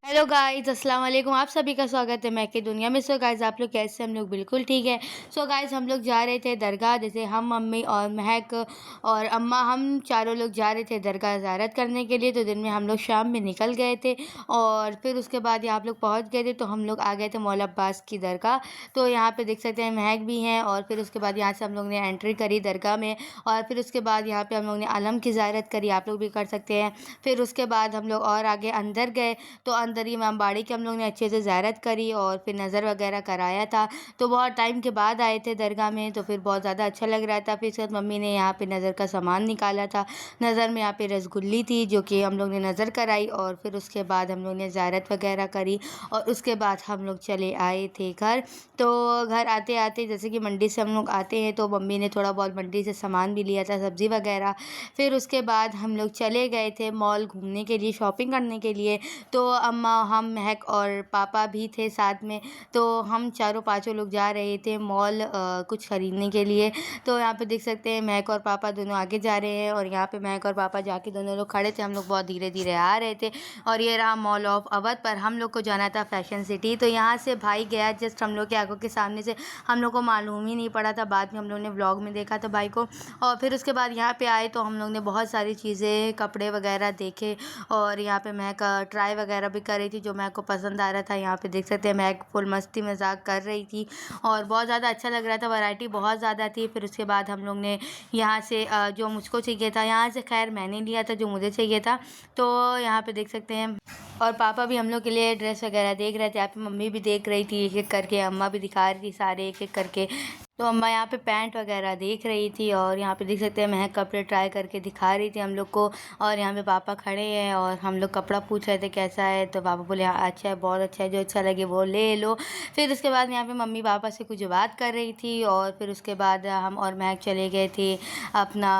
Hello guys, अस्सलाम वालेकुम। आप सभी का स्वागत है महक की दुनिया में। सो गाइस, आप लोग कैसे? हम लोग बिल्कुल ठीक है। सो गाइस, हम लोग जा रहे थे दरगाह, जैसे हम, मम्मी और महक और अम्मा, हम चारों लोग जा रहे थे दरगाह ज़ियारत करने के लिए। तो दिन में हम लोग शाम में निकल गए थे और फिर उसके बाद यहाँ आप लोग पहुँच गए थे। तो हम लोग आ गए थे मौला अब्बास की दरगाह। तो यहाँ पे देख सकते हैं महक भी हैं। और फिर उसके बाद यहाँ से हम लोग ने एंट्री करी दरगाह में। और फिर उसके बाद यहाँ पे हम लोग ने अलम की ज़ियारत करी, आप लोग भी कर सकते हैं। फिर उसके बाद हम लोग और आगे अंदर गए, तो अंदर ही इमाम बाड़ी की हम लोग ने अच्छे से ज़ियारत करी और फिर नज़र वगैरह कराया था। तो बहुत टाइम के बाद आए थे दरगाह में, तो फिर बहुत ज़्यादा अच्छा लग रहा था। फिर उसके बाद मम्मी ने यहाँ पे नज़र का सामान निकाला था। नज़र में यहाँ पे रसगुल्ली थी जो कि हम लोग ने नज़र कराई और फिर उसके बाद हम लोग ने ज़ियारत वगैरह करी और उसके बाद हम लोग चले आए थे घर। तो घर आते आते, जैसे कि मंडी से हम लोग आते हैं, तो मम्मी ने थोड़ा बहुत मंडी से सामान भी लिया था, सब्ज़ी वगैरह। फिर उसके बाद हम लोग चले गए थे मॉल घूमने के लिए, शॉपिंग करने के लिए। तो अम्मा, हम, महक और पापा भी थे साथ में। तो हम चारों पाँचों लोग जा रहे थे मॉल कुछ ख़रीदने के लिए। तो यहाँ पे देख सकते हैं महक और पापा दोनों आगे जा रहे हैं और यहाँ पे महक और पापा जाके दोनों लोग खड़े थे। हम लोग बहुत धीरे धीरे आ रहे थे और ये रहा मॉल ऑफ अवध। पर हम लोग को जाना था फैशन सिटी। तो यहाँ से भाई गया जस्ट हम लोग की आंखों के सामने से, हम लोग को मालूम ही नहीं पड़ा था। बाद में हम लोग ने व्लॉग में देखा था भाई को। और फिर उसके बाद यहाँ पे आए तो हम लोग ने बहुत सारी चीज़ें, कपड़े वगैरह देखे और यहाँ पे महक ट्राई वगैरह भी कर रही थी जो महक को पसंद आ रहा था। यहाँ पे देख सकते हैं महक फुल मस्ती मजाक कर रही थी और बहुत ज़्यादा अच्छा लग रहा था, वैरायटी बहुत ज़्यादा थी। फिर उसके बाद हम लोग ने यहाँ से जो मुझको चाहिए था, यहाँ से खैर मैंने लिया था जो मुझे चाहिए था। तो यहाँ पे देख सकते हैं और पापा भी हम लोग के लिए ड्रेस वगैरह देख रहे थे। यहाँ पे मम्मी भी देख रही थी एक एक करके, अम्मा भी दिखा रही थी सारे एक एक करके। तो अम्मा यहाँ पे पैंट वगैरह देख रही थी और यहाँ पे देख सकते हैं महक कपड़े ट्राई करके दिखा रही थी हम लोग को। और यहाँ पे पापा खड़े हैं और हम लोग कपड़ा पूछ रहे थे कैसा है, तो पापा बोले हाँ अच्छा है, बहुत अच्छा है, जो अच्छा लगे वो ले लो। फिर उसके बाद यहाँ पे मम्मी पापा से कुछ बात कर रही थी और फिर उसके बाद हम और महक चले गए थे अपना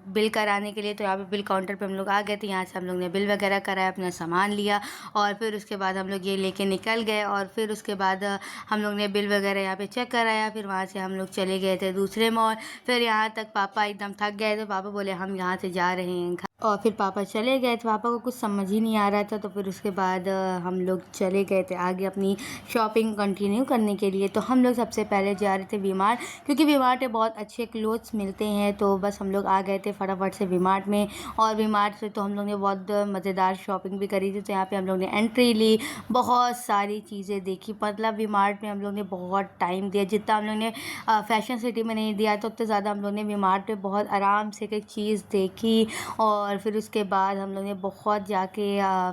बिल कराने के लिए। तो यहाँ पे बिल काउंटर पे हम लोग आ गए थे। यहाँ से हम लोग ने बिल वगैरह कराया, अपना सामान लिया और फिर उसके बाद हम लोग ये लेके निकल गए। और फिर उसके बाद हम लोग ने बिल वगैरह यहाँ पे चेक कराया। फिर वहाँ से हम लोग चले गए थे दूसरे मॉल। फिर यहाँ तक पापा एकदम थक गए थे, पापा बोले हम यहाँ से जा रहे हैं घर। और फिर पापा चले गए थे, पापा को कुछ समझ ही नहीं आ रहा था। तो फिर उसके बाद हम लोग चले गए थे आगे अपनी शॉपिंग कंटिन्यू करने के लिए। तो हम लोग सबसे पहले जा रहे थे वी मार्ट, क्योंकि वी मार्ट में बहुत अच्छे क्लोथ्स मिलते हैं। तो बस हम लोग आ गए थे फटाफट से वी मार्ट में। और वी मार्ट से तो हम लोग ने बहुत मज़ेदार शॉपिंग भी करी थी। तो यहाँ पे हम लोग ने एंट्री ली, बहुत सारी चीज़ें देखी। मतलब वी मार्ट में हम लोग ने बहुत टाइम दिया, जितना हम लोग ने फैशन सिटी में नहीं दिया तो उतने ज़्यादा हम लोग ने वी मार्ट में बहुत आराम से एक चीज़ देखी। और फिर उसके बाद हम लोग ने बहुत जाके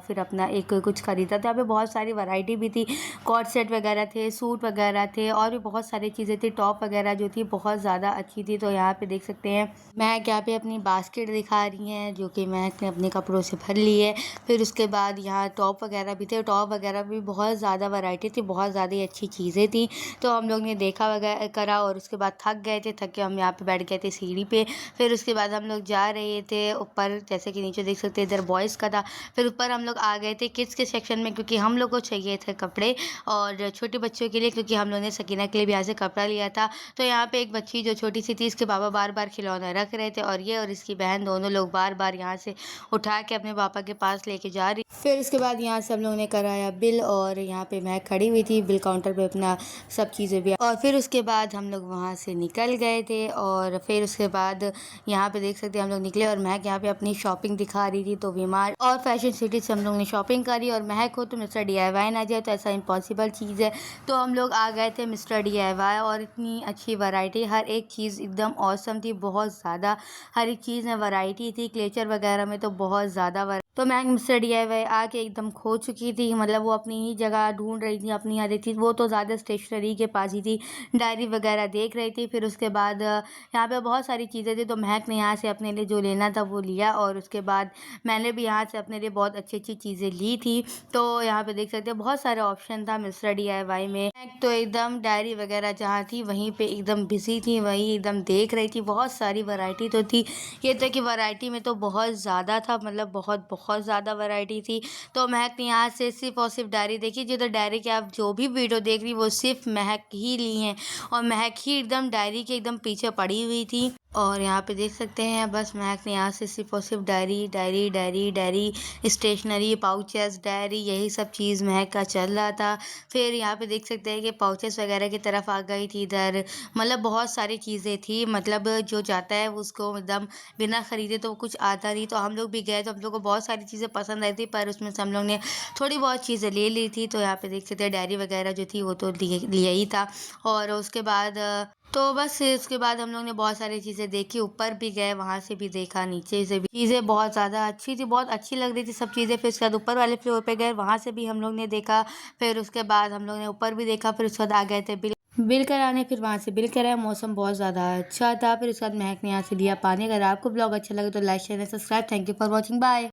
फिर अपना एक कुछ ख़रीदा था। यहाँ पे बहुत सारी वैरायटी भी थी, कॉर्ड सेट वगैरह थे, सूट वगैरह थे और भी बहुत सारी चीज़ें थी। टॉप वगैरह जो थी बहुत ज़्यादा अच्छी थी। तो यहाँ पे देख सकते हैं महक यहाँ पे अपनी बास्केट दिखा रही हैं जो कि महक ने अपने कपड़ों से भर ली है। फिर उसके बाद यहाँ टॉप वगैरह भी थे, टॉप वगैरह भी बहुत ज़्यादा वैरायटी थी, बहुत ज़्यादा ही अच्छी चीज़ें थी। तो हम लोग ने देखा वगैरह करा और उसके बाद थक गए थे, थक के हम यहाँ पे बैठ गए थे सीढ़ी पे। फिर उसके बाद हम लोग जा रहे थे ऊपर, जैसे कि नीचे देख सकते हैं इधर बॉयज़ का था। फिर ऊपर हम लोग आ गए थे किड्स के सेक्शन में, क्योंकि हम लोग को चाहिए थे कपड़े और छोटे बच्चों के लिए, क्योंकि हम लोगों ने सकीना के लिए भी यहाँ से कपड़ा लिया था। तो यहाँ पे एक बच्ची जो छोटी सी थी, इसके पापा बार बार खिलौना रख रहे थे और ये और इसकी बहन दोनों लोग बार बार यहाँ से उठा के अपने पापा के पास लेके जा रही। फिर उसके बाद यहाँ से हम लोगों ने कराया बिल और यहाँ पे महक खड़ी हुई थी बिल काउंटर पे अपना सब चीज़ें भी। और फिर उसके बाद हम लोग वहाँ से निकल गए थे और फिर उसके बाद यहाँ पे देख सकते हैं हम लोग निकले और महक यहाँ पे अपनी शॉपिंग दिखा रही थी। तो वी मार्ट और फैशन सिटी से हम लोग ने शॉपिंग करी और महक हो तो मिस्टर DIY ना जाए तो ऐसा इम्पॉसिबल चीज़ है। तो हम लोग आ गए थे मिस्टर DIY और इतनी अच्छी वैरायटी, हर एक चीज़ एकदम औसम थी, बहुत ज़्यादा हर एक चीज़ में वैरायटी थी। क्लेचर वगैरह में तो बहुत ज़्यादा तो मैं मिस्टर DIY आके एकदम खो चुकी थी। मतलब वो अपनी ही जगह ढूंढ रही थी, अपनी हर एक चीज़, वो तो ज़्यादा स्टेशनरी के पास ही थी, डायरी वगैरह देख रही थी। फिर उसके बाद यहाँ पे बहुत सारी चीज़ें थी, तो महक ने यहाँ से अपने लिए जो लेना था वो लिया और उसके बाद मैंने भी यहाँ से अपने लिए बहुत अच्छी अच्छी चीज़ें ली थी। तो यहाँ पे देख सकते हैं बहुत सारे ऑप्शन था मिस्टर DIY में। महक तो एकदम डायरी वगैरह जहाँ थी वहीं पे एकदम बिजी थी, वहीं एकदम देख रही थी, बहुत सारी वैरायटी तो थी। ये तो कि वैरायटी में तो बहुत ज़्यादा था, मतलब बहुत बहुत ज़्यादा वैरायटी थी। तो महक ने यहाँ से सिर्फ और सिर्फ डायरी देखी, जो तो डायरी के आप जो भी वीडियो देख रही वो सिर्फ महक ही ली हैं और महक ही एकदम डायरी के एकदम पीछे पड़ी हुई थी। और यहाँ पे देख सकते हैं बस महक ने यहाँ से सिर्फ़ और सिर्फ diary diary diary diary, stationery, pouches, diary, यही सब चीज़ महक का चल रहा था। फिर यहाँ पे देख सकते हैं कि पाउचेस वगैरह की तरफ आ गई थी इधर, मतलब बहुत सारी चीज़ें थी, मतलब जो जाता है उसको एकदम बिना खरीदे तो कुछ आता नहीं। तो हम लोग भी गए तो हम लोग को बहुत सारी चीज़ें पसंद आई थी, पर उसमें से हम लोग ने थोड़ी बहुत चीज़ें ले ली थी। तो यहाँ पे देख सकते हैं डायरी वगैरह जो थी वो तो लिए लिया ही था। और उसके बाद तो बस उसके बाद हम लोग ने बहुत सारी चीज़ें देखी, ऊपर भी गए, वहाँ से भी देखा, नीचे से भी। चीज़ें बहुत ज़्यादा अच्छी थी, बहुत अच्छी लग रही थी सब चीज़ें। फिर उसके बाद ऊपर वाले फ्लोर पे गए, वहाँ से भी हम लोग ने देखा। फिर उसके बाद हम लोग ने ऊपर भी देखा, फिर उसके बाद आ गए थे बिल बिल कराने। फिर वहाँ से बिल कराया, मौसम बहुत ज़्यादा अच्छा था। फिर उसके बाद महक ने यहाँ से लिया पानी। अगर आपको ब्लॉग अच्छा लगे तो like, share and subscribe. Thank you for watching, bye.